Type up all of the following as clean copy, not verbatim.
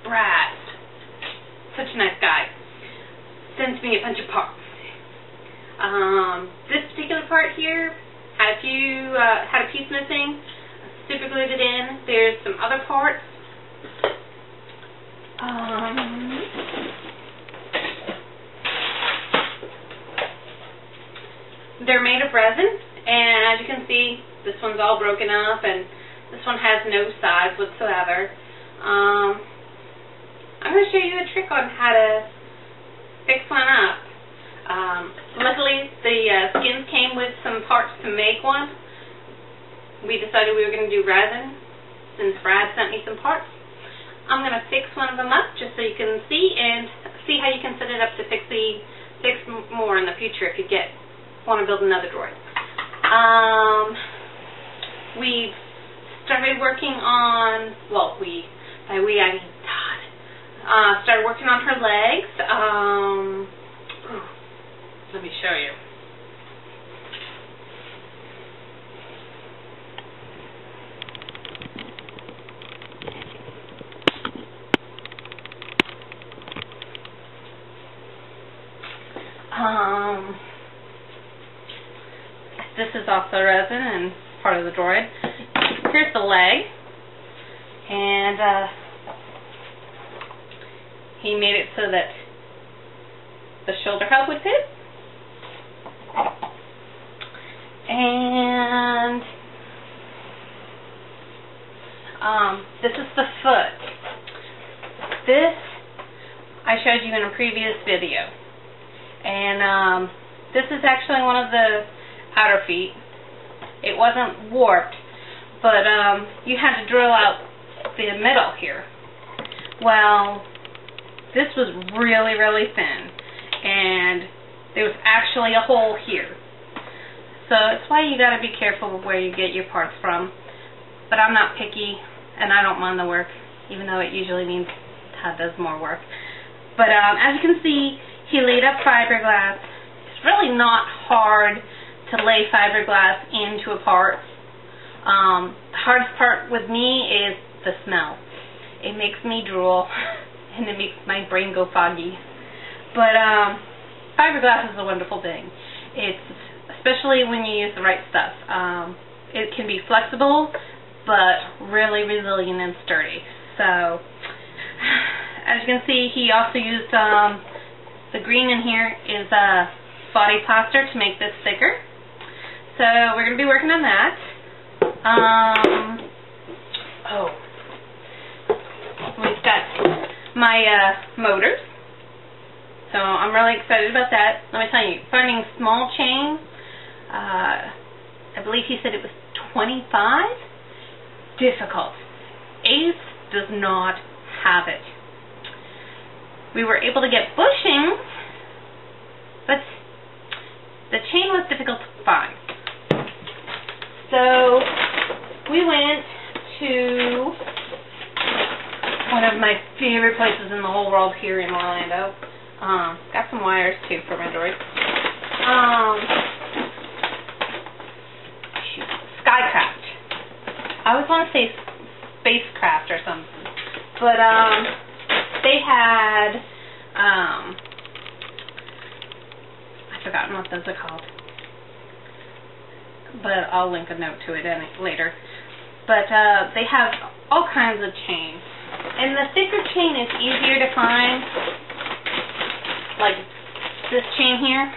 Brad, such a nice guy, sends me a bunch of parts. This particular part here had a piece missing. Super glued it in. There's some other parts. They're made of resin, and as you can see, this one's all broken up, and this one has no size whatsoever. I'm going to show you a trick on how to fix one up. Luckily, the skins came with some parts to make one. We decided we were going to do resin, since Brad sent me some parts. I'm going to fix one of them up just so you can see, and see how you can set it up to fix more in the future if you want to build another droid. We started working on, well, by we I mean Todd, started working on her legs. Let me show you. This is also resin and part of the droid. Here's the leg, and he made it so that the shoulder hub would fit. And this is the foot. This I showed you in a previous video, and this is actually one of the outer feet. It wasn't warped, but you had to drill out the middle here. Well, this was really, really thin, and there was actually a hole here. So that's why you got to be careful where you get your parts from. But I'm not picky, and I don't mind the work, even though it usually means Todd does more work. But as you can see, he laid up fiberglass. It's really not hard to lay fiberglass into a part. The hardest part with me is the smell. It makes me drool, and it makes my brain go foggy. But fiberglass is a wonderful thing. Especially when you use the right stuff. It can be flexible, but really resilient and sturdy. So, as you can see, he also used the green in here is body plaster to make this thicker. So we're going to be working on that. We've got my motors. So I'm really excited about that. Let me tell you, finding small chain, I believe he said it was 25. Difficult. Ace does not have it. We were able to get bushings, but the chain was difficult to find. So we went to one of my favorite places in the whole world here in Orlando. Got some wires too for my droid. Skycraft. I always want to say spacecraft or something, but they had I've forgotten what those are called, but I'll link a note to it later. But they have all kinds of chain, and the thicker chain is easier to find. Like this chain here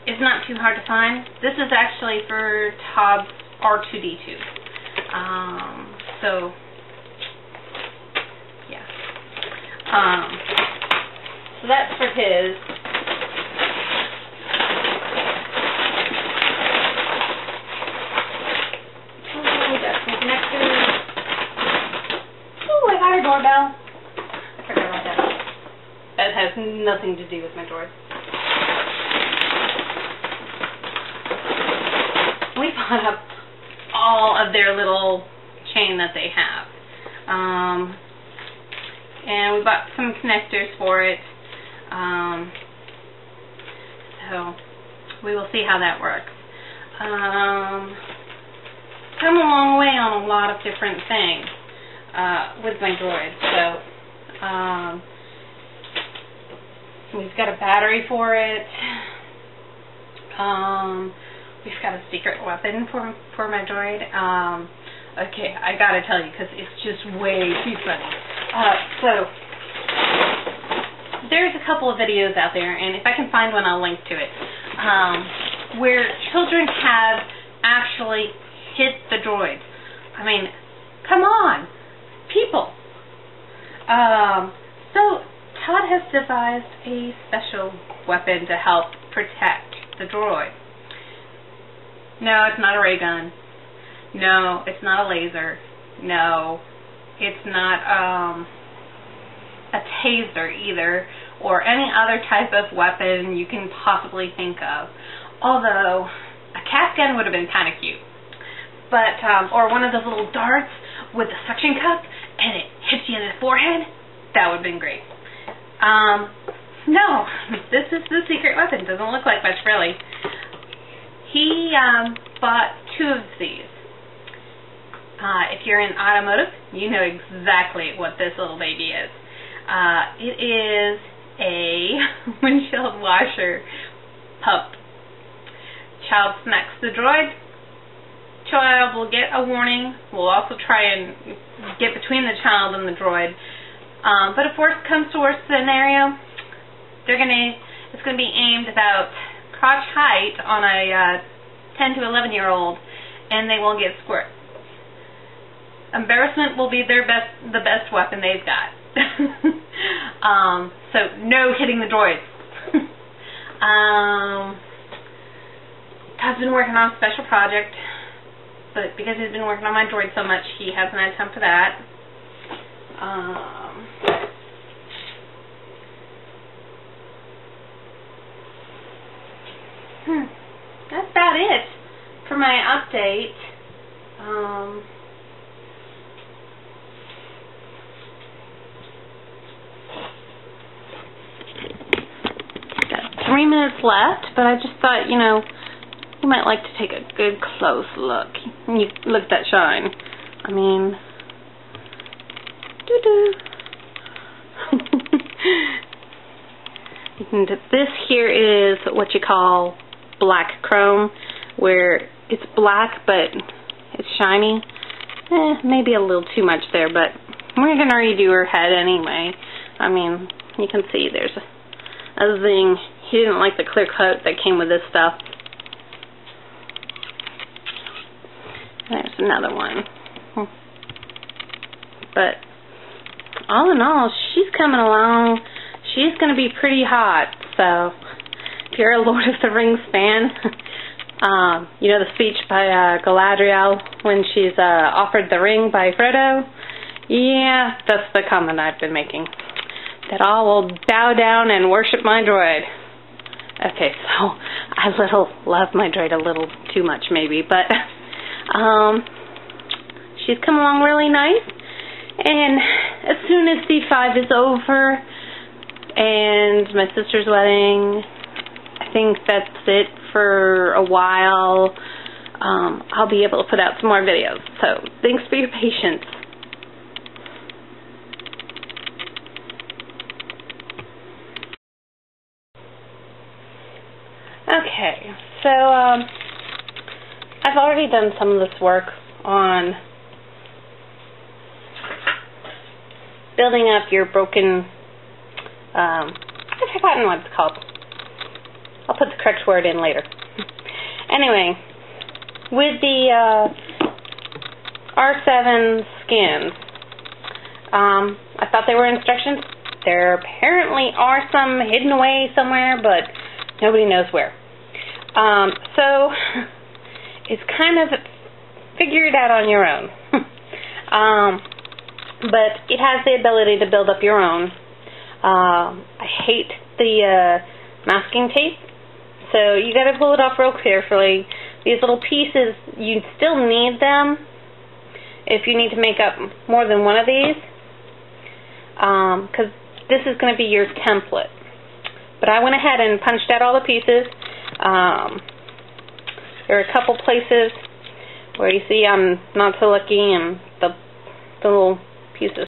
is not too hard to find. This is actually for Todd's R2-D2. So yeah. So that's for his. Oh, we got some connectors. Oh, I got a doorbell. I forgot about that. That has nothing to do with my doors. We bought up all of their little chain that they have. And we bought some connectors for it. So we will see how that works. Come a long way on a lot of different things. with my droid. So we've got a battery for it. We've got a secret weapon for my droid. Okay, I gotta tell you because it's just way too funny. So there's a couple of videos out there, and if I can find one, I'll link to it, where children have actually hit the droids. I mean, come on, people. So Todd has devised a special weapon to help protect the droid. No, it's not a ray gun. No, it's not a laser. No, it's not a taser either, or any other type of weapon you can possibly think of. Although, a cat gun would have been kind of cute. But, or one of those little darts with a suction cup and it hits you in the forehead. That would have been great. No, this is the secret weapon. Doesn't look like much, really. He bought 2 of these. If you're in automotive, you know exactly what this little baby is. It is a windshield washer pup. Child smacks the droid. Child will get a warning. We'll also try and get between the child and the droid. But if worst comes to worst scenario, it's going to be aimed about crotch height on a 10 to 11-year-old, and they won't get squirt. Embarrassment will be the best weapon they've got. So no hitting the droids. Todd's been working on a special project, but because he's been working on my droid so much, he hasn't had time for that. That's about it for my update. Got 3 minutes left, but I just thought, you might like to take a good close look. You look at that shine. I mean, doo-doo. And this here is what you call black chrome, where it's black but it's shiny. Maybe a little too much there, but we're going to redo her head anyway. I mean, you can see there's a zing. He didn't like the clear coat that came with this stuff. There's another one. But all in all, she's coming along. She's going to be pretty hot. So if you're a Lord of the Rings fan, you know the speech by Galadriel when she's offered the ring by Frodo? Yeah, that's the comment I've been making. That all will bow down and worship my droid. Okay, so I love my droid a little too much maybe, but she's come along really nice. And as soon as C5 is over and my sister's wedding, I think that's it for a while. I'll be able to put out some more videos. So thanks for your patience. Okay, so I've already done some of this work on building up your broken, I've forgotten what it's called. I'll put the correct word in later. Anyway, with the R7 skins, I thought they were instructions. There apparently are some hidden away somewhere, but nobody knows where. So it's kind of figure it out on your own. But it has the ability to build up your own. I hate the masking tape, so you got to pull it off real carefully. These little pieces, you still need them if you need to make up more than one of these, because this is going to be your template. But I went ahead and punched out all the pieces. There are a couple places where you see I'm not so lucky and the little piece of